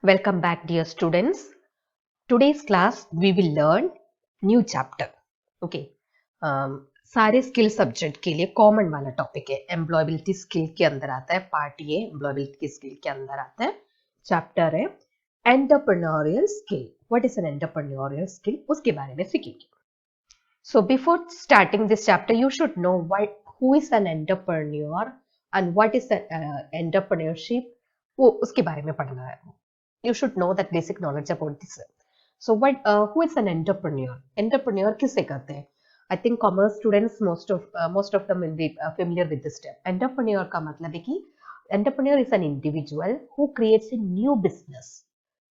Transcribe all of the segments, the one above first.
Welcome back, dear students. Today's class we will learn new chapter. Okay. सारे skill subject के लिए common वाला topic है. Employability skill के अंदर आता है. पार्ट ए एम्प्लॉयबिलिटी स्किल के अंदर आता है. चैप्टर है entrepreneurial skill. What is an entrepreneurial skill, उसके बारे में सीखेंगे. So before starting this chapter, you should know who is an entrepreneur and what is entrepreneurship. वो उसके बारे में पढ़ना है. You should know that basic knowledge about this. So who is an entrepreneur? Entrepreneur किसे कहते हैं? I think commerce students most of them will be familiar with this term. Entrepreneur का मतलब है कि entrepreneur is an individual who creates a new business.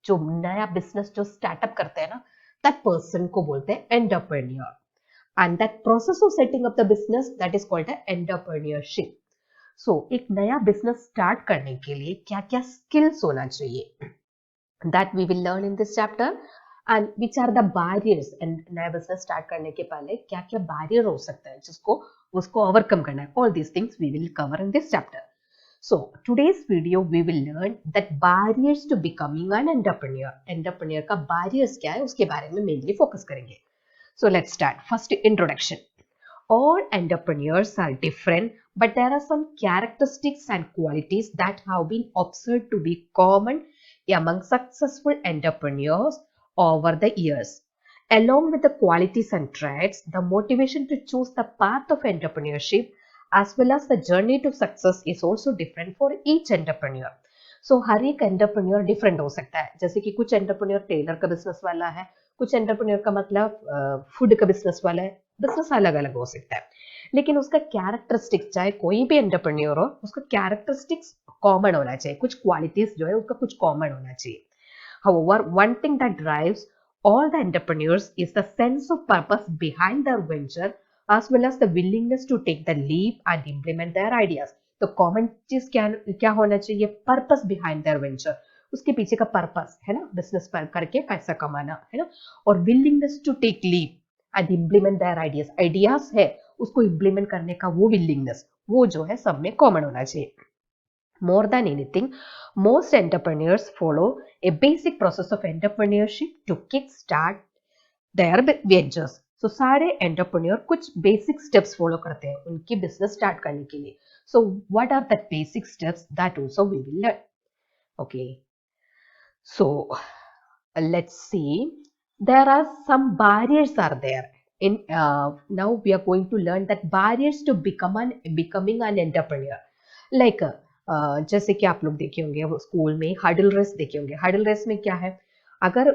जो नया business जो startup करते हैं ना, that person को बोलते हैं entrepreneur. And that process of setting up the business, that is called a entrepreneurship. So एक नया business start करने के लिए क्या क्या skills होना चाहिए, that we will learn in this chapter. And which are the barriers, and नया business start करने के पहले क्या क्या barrier हो सकता है जिसको उसको overcome करना है. All these things we will cover in this chapter. So today's video we will learn that barriers to becoming an entrepreneur. Entrepreneur का barriers क्या है उसके बारे में mainly focus करेंगे. So let's start. First, introduction. All entrepreneurs are different, but there are some characteristics and qualities that have been observed to be common among successful entrepreneurs over the years. Along with the qualities and traits, the motivation to choose the path of entrepreneurship as well as the journey to success is also different for each entrepreneur. So हर एक entrepreneur different हो सकता है. जैसे कि कुछ entrepreneur Taylor का business वाला है, कुछ एंटरप्रेन्योर का मतलब फूड का बिजनेस वाला है. बिजनेस अलग अलग हो सकता है, लेकिन उसका कैरेक्टरिस्टिक्स, चाहे कोई भी एंटरप्रेन्योर हो, उसका कैरेक्टरिस्टिक्स कॉमन होना चाहिए. कुछ क्वालिटीज जो है उसका कुछ कॉमन होना चाहिए. However, one thing that drives all the entrepreneurs is the sense of purpose behind their venture as well as the willingness to take the leap and implement their ideas. तो common चीज क्या होना चाहिए? Purpose behind there venture. उसके पीछे का purpose है ना, बिजनेस पर करके पैसा कमाना है ना, और willingness to take leave and implement their ideas. Ideas है उसको इम्प्लीमेंट करने का वो विलिंगनेस, वो जो है सब में कॉमन होना चाहिए. More than anything, most entrepreneurs follow a basic process of entrepreneurship to kickstart their ventures. So सारे एंटरप्रेन्योर कुछ बेसिक स्टेप्स फॉलो करते हैं उनकी बिजनेस स्टार्ट करने के लिए. So what are the basic steps? That also we will learn. Okay. So let's see. There are some barriers are there. Now we are going to learn that barriers to becoming an entrepreneur. Like जैसे कि आप लोग देखे होंगे school में huddle race देखे होंगे. Huddle race में क्या है, अगर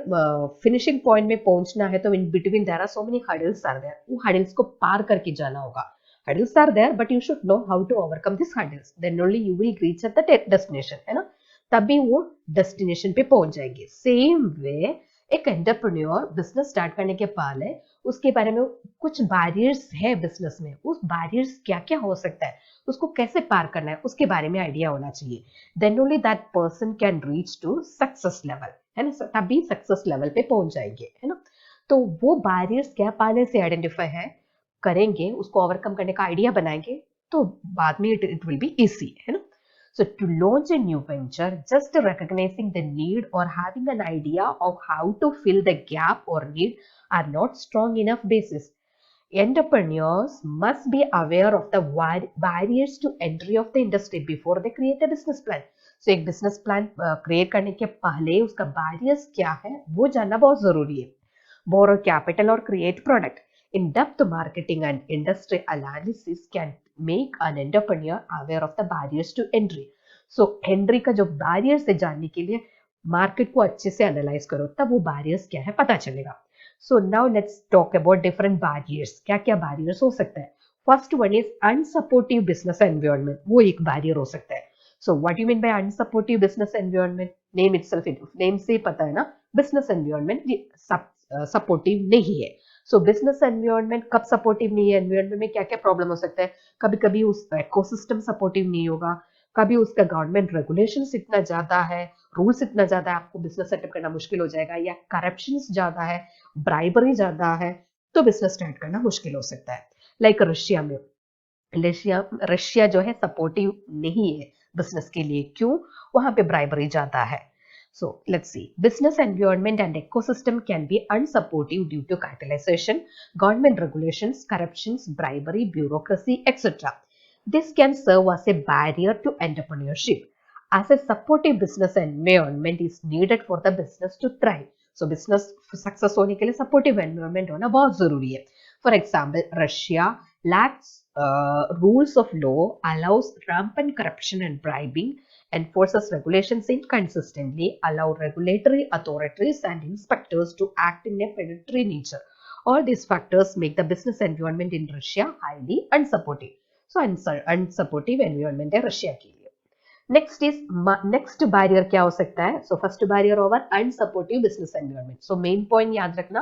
फिनिशिंग पॉइंट में पहुंचना है तो in between there are so many hurdles are there. वो हडल्स को पार करके जाना होगा. Hurdles are there but you should know how to overcome this hurdles, then only you will reach at the destination, है ना. तभी वो डेस्टिनेशन पे पहुंच जाएंगे. सेम वे एक एंटरप्रेन्योर बिजनेस स्टार्ट करने के पहले उसके बारे में कुछ बैरियर्स है बिजनेस में. उस बैरियर्स क्या क्या हो सकता है, उसको कैसे पार करना है, उसके बारे में आइडिया होना चाहिए. Then only that person can reach to success level, है ना. तभी सक्सेस लेवल पे पहुंच जाएंगे, है ना. तो वो बैरियर्स क्या पहले से आइडेंटिफाई है करेंगे, उसको ओवरकम करने का आइडिया बनाएंगे, तो बाद में इट विल बी इजी, है ना. So to launch a new venture, just recognizing the need or having an idea of how to fill the gap or need are not strong enough basis. Entrepreneurs must be aware of the barriers to entry of the industry before they create a business plan. So एक business plan create करने के पहले उसका barriers क्या है वो जानना बहुत जरूरी है. Borrow capital or create product. In-depth marketing and industry analysis can make an entrepreneur aware of the barriers to entry. So entry का जो barriers है जानने के लिए मार्केट को अच्छे से एनालाइज करो, तब वो barriers क्या है पता चलेगा. So now let's talk about different barriers. क्या क्या barriers हो सकता है. First one is unsupportive business environment. वो एक barrier हो सकता है. So what do you mean by unsupportive business environment? Name itself, name से पता है ना, business environment सपोर्टिव नहीं है. सो बिजनेस एनवायरनमेंट कब सपोर्टिव नहीं है, एनवायरनमेंट में क्या क्या प्रॉब्लम हो सकता है. कभी कभी उसका इकोसिस्टम सपोर्टिव नहीं होगा, कभी उसका गवर्नमेंट रेगुलेशंस इतना ज्यादा है, रूल्स इतना ज्यादा है, आपको बिजनेस सेटअप करना मुश्किल हो जाएगा, या करप्शन ज्यादा है, ब्राइबरी ज्यादा है, तो बिजनेस स्टार्ट करना मुश्किल हो सकता है. लाइक रशिया में, रशिया जो है सपोर्टिव नहीं है बिजनेस के लिए. क्यों? वहां पे ब्राइबरी ज्यादा है. So let's see. Business environment and ecosystem can be unsupportive due to capitalization, government regulations, corruptions, bribery, bureaucracy, etc. This can serve as a barrier to entrepreneurship. As a supportive business environment is needed for the business to thrive. So business success होने के लिए supportive environment होना बहुत जरूरी है. For example, Russia lacks rules of law, allows rampant corruption and bribing, enforces regulations inconsistently, allow regulatory authorities and inspectors to act in a predatory nature. All these factors make the business environment in Russia highly unsupportive. So unsupportive environment है Russia के लिए. Next barrier क्या हो सकता है? So first barrier over unsupportive business environment. So main point याद रखना,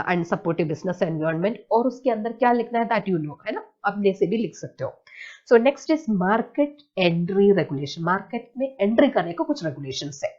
unsupportive business environment, और उसके अंदर क्या लिखना है दैट यू नो, है ना, अपने से भी लिख सकते हो. So next is market entry regulation. Market में एंट्री करने को कुछ रेगुलेशंस है.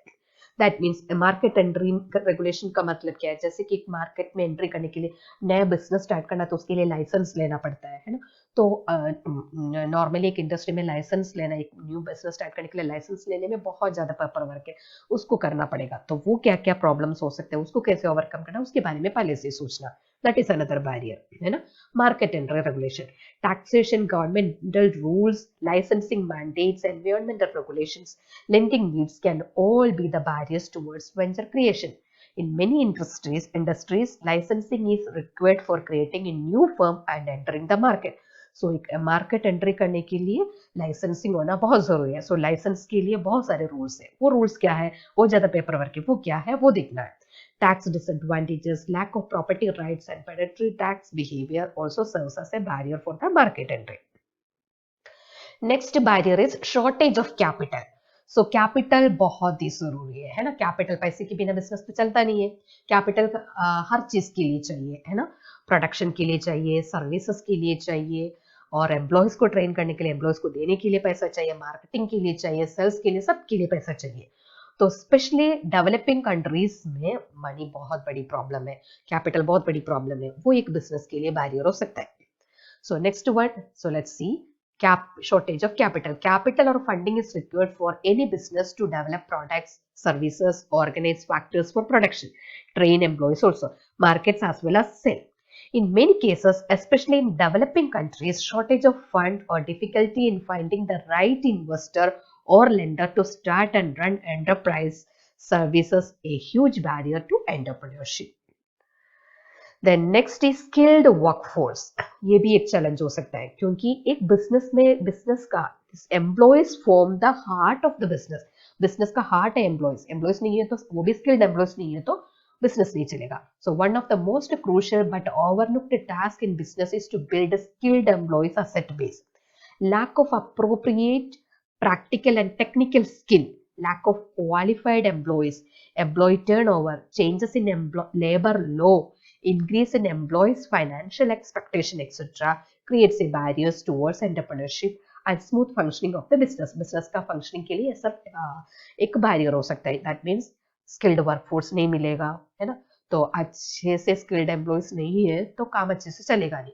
That means market entry regulation का मतलब क्या है? जैसे कि एक मार्केट में एंट्री करने के लिए, नया बिजनेस स्टार्ट करना तो उसके लिए लाइसेंस लेना पड़ता है ना. तो नॉर्मली एक इंडस्ट्री में लाइसेंस लेना, एक न्यू बिजनेस स्टार्ट करने के लिए लाइसेंस लेने में बहुत ज्यादा पेपर वर्क है, उसको करना पड़ेगा. तो वो क्या क्या प्रॉब्लम्स हो सकते हैं, उसको कैसे ओवरकम करना, उसके बारे में पहले से सोचना. दैट इज अनदर बैरियर, है ना. Market entry regulation, taxation, governmental rules, licensing mandates, environmental regulations, lending needs can all be the barriers towards venture creation. In many industries, licensing is required for creating a new firm and entering the market. सो एक market entry करने के लिए licensing होना बहुत जरूरी है. सो licence के लिए बहुत सारे रूल्स है. वो रूल्स क्या है, वो ज्यादा पेपर वर्क है, वो क्या है वो देखना है. Tax disadvantages, lack of property rights and predatory tax behavior also serves as a barrier for the market entry. Next barrier is shortage of capital. So capital बहुत ही जरूरी है ना. कैपिटल, पैसे के बिना बिजनेस तो चलता नहीं है. कैपिटल हर चीज के लिए चाहिए, है ना. प्रोडक्शन के लिए चाहिए, सर्विसेज के लिए चाहिए, और एम्प्लॉयज को ट्रेन करने के लिए, एम्प्लॉयज को देने के लिए पैसा चाहिए, मार्केटिंग के लिए चाहिए, सेल्स के लिए, सब के लिए पैसा चाहिए. तो स्पेशली डेवलपिंग कंट्रीज में मनी बहुत बड़ी प्रॉब्लम है, कैपिटल बहुत बड़ी प्रॉब्लम है. वो एक बिजनेस के लिए बैरियर हो सकता है. So next word, so let's see. Shortage of capital. Capital or funding is required for any business to develop products, services, organize factors for production, train employees also, markets as well as sell. In many cases, especially in developing countries, shortage of fund or difficulty in finding the right investor or lender to start and run enterprise services a huge barrier to entrepreneurship. Then next is skilled workforce. ये भी एक challenge हो सकता है, क्योंकि एक business में, business का employees form the heart of the business. Business का हार्ट है एम्प्लॉयज. एम्प्लॉयज नहीं है तो, वो भी स्किल्ड एम्प्लॉयज नहीं है तो बिजनेस नहीं चलेगा. So one of the most crucial but overlooked task in business is to build skilled employees asset base. Lack of appropriate practical and technical skill, lack of qualified employees, employee turnover, changes in labor law, increase in employees' financial expectation, etc., creates a barriers towards entrepreneurship and smooth functioning of the business. Business का functioning के लिए ये सब एक barrier हो सकता है. That means skilled workforce नहीं मिलेगा, है ना. तो अच्छे से skilled employees नहीं है तो काम अच्छे से चलेगा नहीं,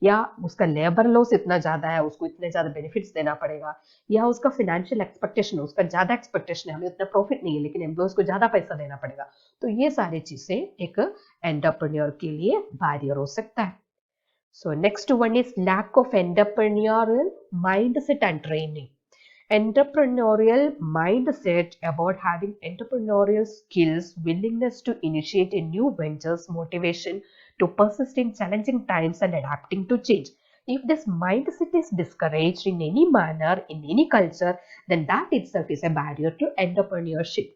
या उसका लेबर लॉस इतना ज्यादा है, उसको इतने ज्यादा बेनिफिट्स देना पड़ेगा, या उसका फाइनेंशियल एक्सपेक्टेशन, उसका ज्यादा एक्सपेक्टेशन है, हमें उतना प्रॉफिट नहीं है लेकिन एम्प्लॉयज को ज्यादा पैसा देना पड़ेगा. तो ये सारी चीजें एक एंटरप्रेन्योर के लिए बैरियर हो सकता है. So next one is lack of entrepreneurial mindset and training. Entrepreneurial mindset about having entrepreneurial skills, willingness to initiate a new ventures, motivation to persist in challenging times and adapting to change. If this mindset is discouraged in any manner, in any culture, then that itself is a barrier to entrepreneurship.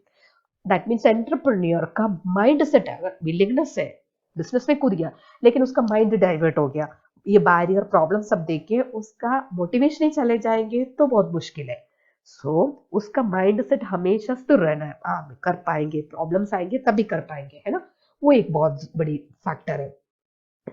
That means entrepreneur का mindset है, अगर willingness है, business में कूद गया लेकिन उसका mind divert हो गया, ये बैरियर प्रॉब्लम सब देख के उसका मोटिवेशन ही चले जाएंगे तो बहुत मुश्किल है. सो उसका माइंडसेट हमेशा स्थिर रहना है. हाँ, कर पाएंगे, प्रॉब्लम्स आएंगे तभी कर पाएंगे, है ना. वो एक बहुत बड़ी फैक्टर है.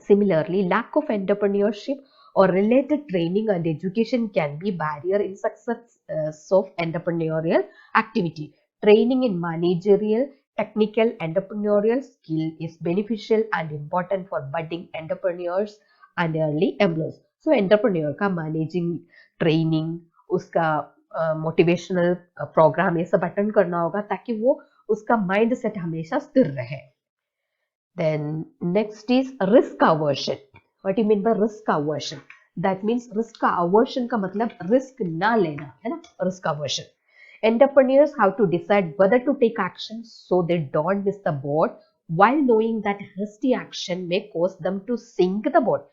Similarly, lack of entrepreneurship or related training and education can be barrier in success of entrepreneurial activity. Training in managerial, technical, entrepreneurial skill is beneficial and important for budding entrepreneurs and early employees. So entrepreneur का managing training, उसका motivational programme ये सब attend करना होगा ताकि वो उसका mind set हमेशा स्थिर रहे. Then next is risk aversion. What do you mean by risk aversion? That means risk का aversion का मतलब risk ना लेना है ना, risk aversion. Entrepreneurs have to decide whether to take action so they don't miss the boat while knowing that hasty action may cause them to sink the boat.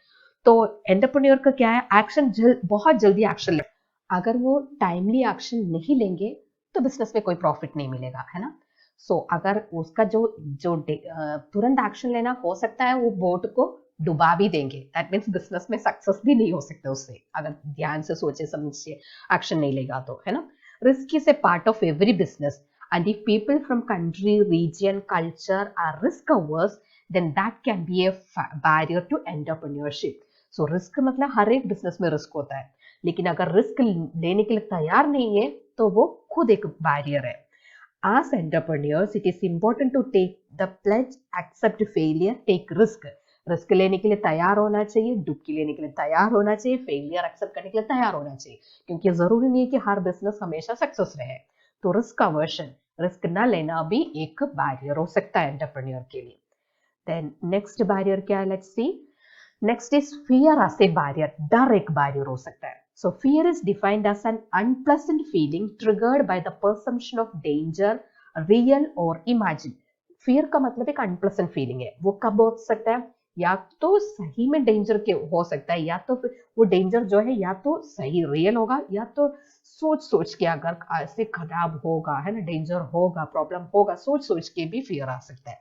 तो entrepreneur का क्या है, एक्शन बहुत जल्दी एक्शन ले. अगर वो timely action नहीं लेंगे तो बिजनेस में कोई प्रॉफिट नहीं मिलेगा, है ना. सो अगर उसका जो जो तुरंत एक्शन लेना हो सकता है वो बोट को डुबा भी देंगे. दैट मीन्स बिजनेस में सक्सेस भी नहीं हो सकता उससे, अगर ध्यान से सोचे समझे एक्शन नहीं लेगा तो, है ना. Risk is a part of every business and if people from country, region, culture are risk averse, then that can be a barrier to entrepreneurship. So risk मतलब हर एक बिजनेस में रिस्क होता है, लेकिन अगर रिस्क लेने के लिए तैयार नहीं है तो वो खुद एक बैरियर है. As entrepreneurs, it is important to take the pledge, accept failure, take risk. Risk लेने के लिए तैयार होना चाहिए, डुबकी लेने के लिए तैयार होना चाहिए, फेलियर एक्सेप्ट करने के लिए तैयार होना चाहिए, क्योंकि जरूरी नहीं है कि हर बिजनेस हमेशा सक्सेस रहे. तो रिस्क अवर्शन, रिस्क ना लेना भी एक बैरियर हो सकता है एंटरप्रेन्योर के लिए. देन नेक्स्ट बैरियर क्या है, let's see. Next is fear as a barrier. डर एक बैरियर हो सकता है. So fear is defined as an unpleasant feeling triggered by the perception of danger, real or imagined. Fear का मतलब एक unpleasant feeling है. वो कब हो सकता है, या तो सही में डेंजर के हो सकता है, या तो फिर वो डेंजर जो है या तो सही रियल होगा, या तो सोच सोच के अगर ऐसे खराब होगा, है ना, डेंजर होगा, प्रॉब्लम होगा, सोच सोच के भी फियर आ सकता है.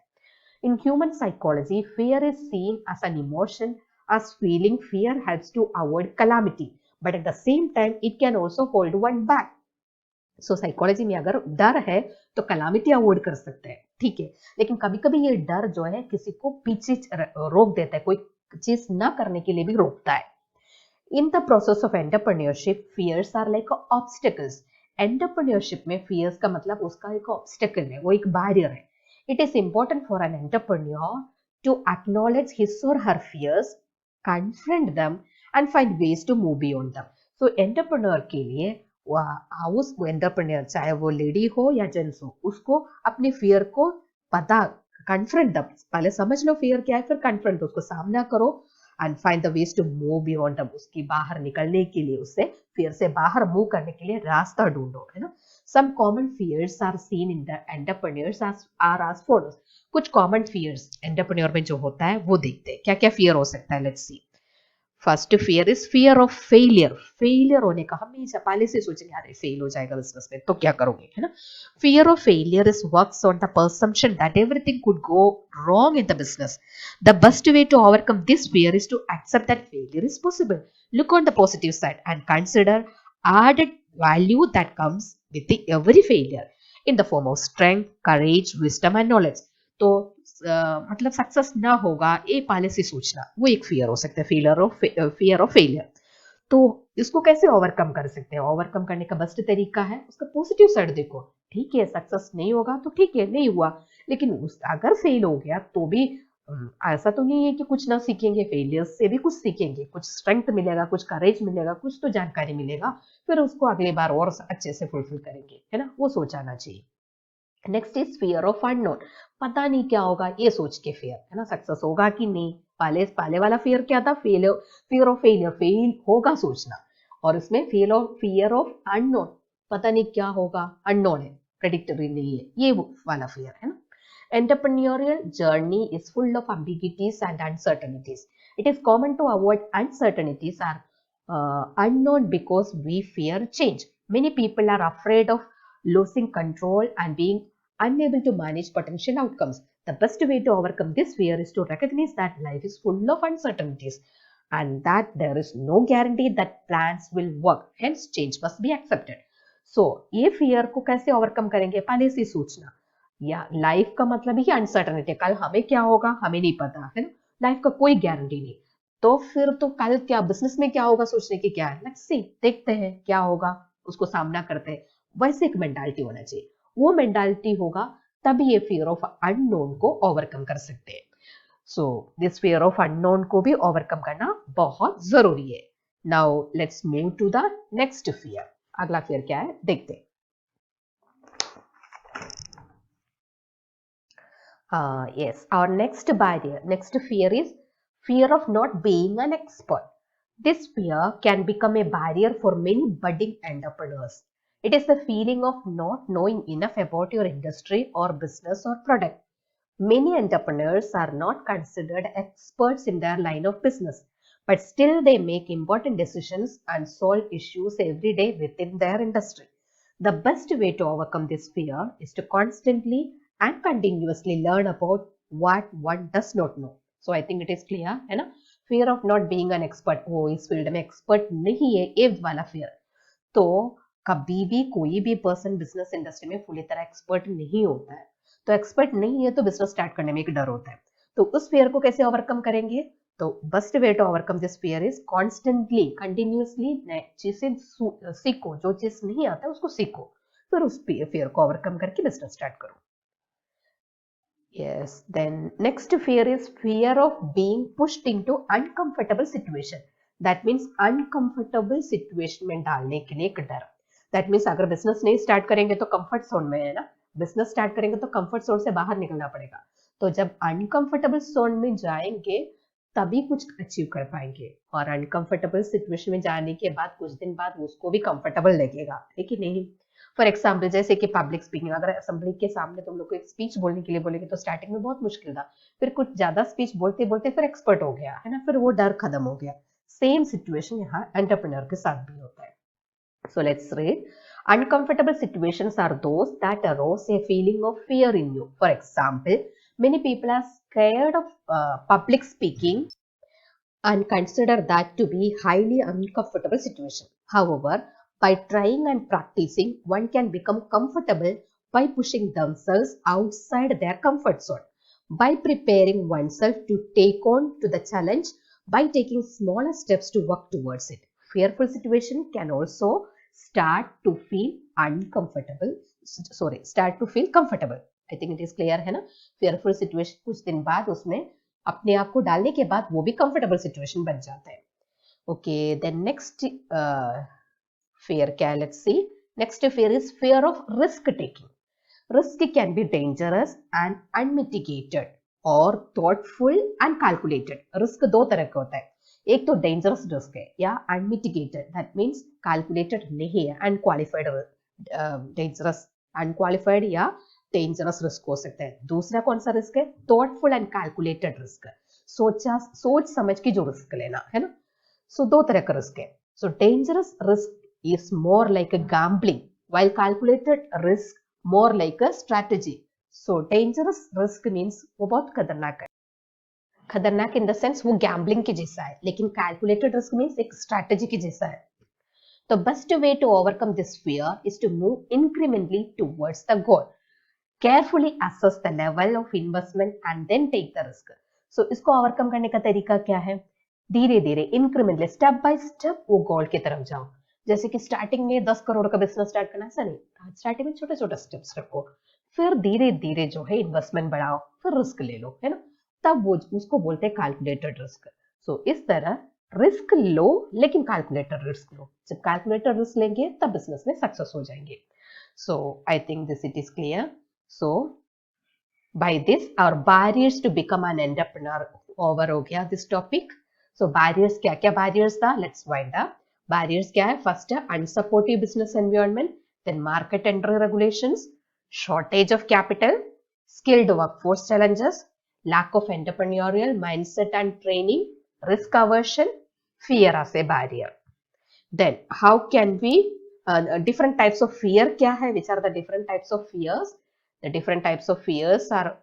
In human psychology, fear is seen as an emotion, as feeling fear helps to avoid calamity, but at the same time, it can also hold one back. So psychology में अगर डर है तो calamity अवॉइड कर सकते हैं, ठीक है, लेकिन कभी कभी ये डर जो है किसी को पीछे रोक देता है, कोई चीज ना करने के लिए भी रोकता है. In the process of entrepreneurship, fears are like obstacles. Entrepreneurship में fears का मतलब उसका एक obstacle है, वो एक barrier है. It is important for an entrepreneur to acknowledge his or her fears, confront them, and find ways to move beyond them. So entrepreneur के लिए उस entrepreneur चाहे वो लेडी हो या जेंट्स हो, उसको अपने fear को पता, confront them, पहले समझ लो fear क्या है, फिर confront, उसको सामना करो, and find the ways to move beyond them. उसकी बाहर निकलने के लिए, उससे fear से बाहर मूव करने के लिए रास्ता ढूंढो, है ना. Some common fears are seen in the entrepreneurs are as follows. कुछ common fears entrepreneur में जो होता है वो देखते हैं. क्या क्या fear हो सकता है, let's see. First fear is fear of failure. Failure होने का हमेशा पहले से सोचेंगे, अरे फेल हो जाएगा बिजनेस में तो क्या करोगे, है ना. Fear of failure is works on the perception that everything could go wrong in the business. The best way to overcome this fear is to accept that failure is possible, look on the positive side and consider added value that comes with the every failure in the form of strength, courage, wisdom and knowledge. तो मतलब success ना होगा ये पहले से सोचना, वो एक फियर हो सकता है, फियर ऑफ फेलियर. तो इसको कैसे ओवरकम कर सकते हैं, ओवरकम करने का बेस्ट तरीका है उसका पॉजिटिव साइड देखो. ठीक है, सक्सेस नहीं होगा तो ठीक है, नहीं हुआ, लेकिन अगर फेल हो गया तो भी ऐसा तो नहीं है कि कुछ ना सीखेंगे, फेलियर्स से भी कुछ सीखेंगे, कुछ स्ट्रेंथ मिलेगा, कुछ करेज मिलेगा, कुछ तो जानकारी मिलेगा, फिर उसको अगली बार और अच्छे से फुलफिल करेंगे, है ना, वो सोचाना चाहिए. Next is fear of unknown. पता नहीं क्या होगा ये सोच के फियर, है ना, सक्सेस होगा कि नहीं. पहले वाला फियर क्या था, फियर ऑफ फेलियर, फेल होगा सोचना, और इसमें फियर ऑफ अननोन, पता नहीं क्या होगा, अननोन है, प्रेडिक्टरी नहीं है, ये वाला फियर है ना. Entrepreneurial journey is full of ambiguities and uncertainties. It is common to avoid uncertainties or unknown because we fear change. Many people are afraid of losing control and being unable to manage potential outcomes. The best way to overcome this fear is to recognize that life is full of uncertainties and that there is no guarantee that plans will work. Hence, change must be accepted. So, ये fear को कैसे overcome करेंगे, पहले से सोचना. या life का मतलब ही अनसर्टनिटी, कल हमें क्या होगा हमें नहीं पता, है ना, लाइफ का कोई गारंटी नहीं, तो फिर तो कल क्या बिजनेस में क्या होगा सोचने की क्या है, लेट्स सी, देखते हैं क्या होगा, उसको सामना करते हैं. वैसे एक मेंटालिटी होना चाहिए, वो मेंटालिटी होगा तभी ये फियर ऑफ अननोन को ओवरकम कर सकते हैं. So this fear of unknown को भी ओवरकम करना बहुत जरूरी है. Now let's move to the next fear. अगला फियर क्या है देखते हैं। Yes, our next barrier, next fear is fear of not being an expert. This fear can become a barrier for many budding entrepreneurs. It is the feeling of not knowing enough about your industry or business or product. Many entrepreneurs are not considered experts in their line of business, but still they make important decisions and solve issues every day within their industry. The best way to overcome this fear is to constantly and continuously learn about what one does not know. So I think it is clear, है ना? Fear of not being an expert. वो इस field में expert नहीं है, ये वाला fear. तो कभी भी कोई भी पर्सन बिजनेस इंडस्ट्री में पूरी तरह एक्सपर्ट नहीं होता है, तो एक्सपर्ट नहीं है तो बिजनेस स्टार्ट करने में एक डर होता है। तो उस फियर को कैसे ओवरकम करेंगे? तो best way to overcome this fear is constantly continuously नए चीजें सीखो, जो चीज नहीं आता है उसको सीखो, फिर उस फियर को ओवरकम करके बिजनेस स्टार्ट करो। Yes, then next fear is fear of being pushed into uncomfortable situation. That means uncomfortable situation में डालने के लिए एक डर। That means अगर बिजनेस नहीं स्टार्ट करेंगे तो कंफर्ट जोन में है ना, बिजनेस स्टार्ट करेंगे तो कंफर्ट जोन से बाहर निकलना पड़ेगा। तो जब अनकंफर्टेबल जोन में जाएंगे तभी कुछ अचीव कर पाएंगे, और अनकंफर्टेबल सिचुएशन में जाने के बाद कुछ दिन बाद उसको भी कंफर्टेबल लगेगा, है कि नहीं? फॉर एग्जाम्पल जैसे कि पब्लिक स्पीकिंग, अगर असेंबली के सामने तुम लोग को एक स्पीच बोलने के लिए बोलेंगे तो स्टार्टिंग में बहुत मुश्किल था, फिर कुछ ज्यादा स्पीच बोलते बोलते फिर एक्सपर्ट हो गया, है ना, फिर वो डर खत्म हो गया। सेम सिचुएशन यहाँ एंटरप्रेन्योर के साथ भी होता है। So let's read. Uncomfortable situations are those that arouse a feeling of fear in you. For example, many people are scared of public speaking and consider that to be highly uncomfortable situation. However, by trying and practicing, one can become comfortable by pushing themselves outside their comfort zone, by preparing oneself to take on to the challenge, by taking smaller steps to work towards it. Fearful situation can also start to feel uncomfortable. Sorry, start to feel comfortable. I think it is clear है ना? Fearful situation कुछ दिन बाद उसमें अपने आप को डालने के बाद वो भी कंफर्टेबल सिचुएशन बन जाता है। ओके, देन नेक्स्ट फियर क्या है, let's see. Next fear is fear of risk taking. Risk can be dangerous and unmitigated or thoughtful and calculated. Risk दो तरह का होता है, एक तो डेंजरस रिस्क है या अनमिटिगेटेड, दैट मीन्स कैलकुलेटेड नहीं है, अनक्वालिफाइड डेंजरस, अनक्वालिफाइड या डेंजरस रिस्क हो सकता है। दूसरा कौन सा रिस्क है? थॉटफुल एंड कैलकुलेटेड रिस्क, सोच समझ के जो रिस्क लेना, है ना। सो दो तरह का रिस्क है। So dangerous risk is more like a gambling, while calculated risk more like a strategy. So dangerous risk means वो बहुत खतरनाक है, खतरनाक इन द सेंस वो गैम्बलिंग के जैसा है, लेकिन कैलकुलेटेड रिस्क मीन्स एक स्ट्रैटेजी के जैसा है। The best way to overcome this fear is to move incrementally towards the goal. Carefully assess the level of investment and then take the risk. So इसको overcome करने का तरीका क्या है? धीरे धीरे इंक्रीमेंटली स्टेप बाय स्टेप वो गोल की तरफ जाओ। जैसे कि स्टार्टिंग में 10 करोड़ का बिजनेस स्टार्ट करना, ऐसा नहीं, स्टार्टिंग में छोटे छोटे स्टेप्स रखो, फिर धीरे धीरे जो है इन्वेस्टमेंट बढ़ाओ, फिर रिस्क ले लो, है ना, तब वो उसको बोलते हैं कैलकुलेटेड रिस्क। सो इस तरह रिस्क लो लेकिन कैलकुलेटेड रिस्क लो, जब कैलकुलेटेड रिस्क लेंगे तब बिजनेस में सक्सेस हो जाएंगे। So I think this it is clear. So by this our barriers to become an entrepreneur over हो गया this topic. So barriers क्या क्या barriers था? Let's wind up. Barriers क्या है? First है unsupportive business environment, then market entry regulations, shortage of capital, skilled workforce challenges, lack of entrepreneurial mindset and training, risk aversion, fear as a barrier. Then how can we different types of fear क्या है? Which are the different types of fears? The different types of fears are,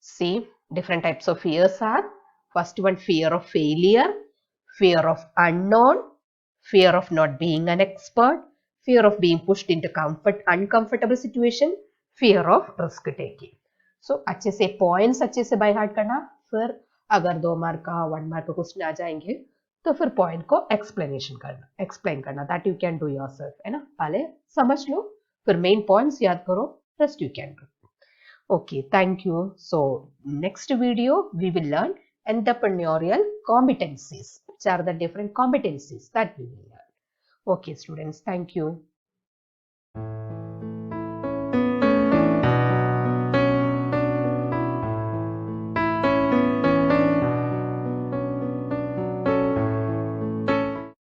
see, different types of fears are, first one, fear of failure, fear of unknown, fear of not being an expert, fear of being pushed into uncomfortable situation, fear of risk taking. So अच्छे से points अच्छे से by heart करना, फिर अगर 2 mark का 1 mark का question आ जाएंगे तो फिर पॉइंट को एक्सप्लेन करना, that you can do yourself, है ना। पहले समझ लो, फिर मेन पॉइंट्स याद करो, rest you can do. Okay, thank you. So next video we will learn entrepreneurial competencies. Which are the different competencies that we will learn. Okay students, thank you.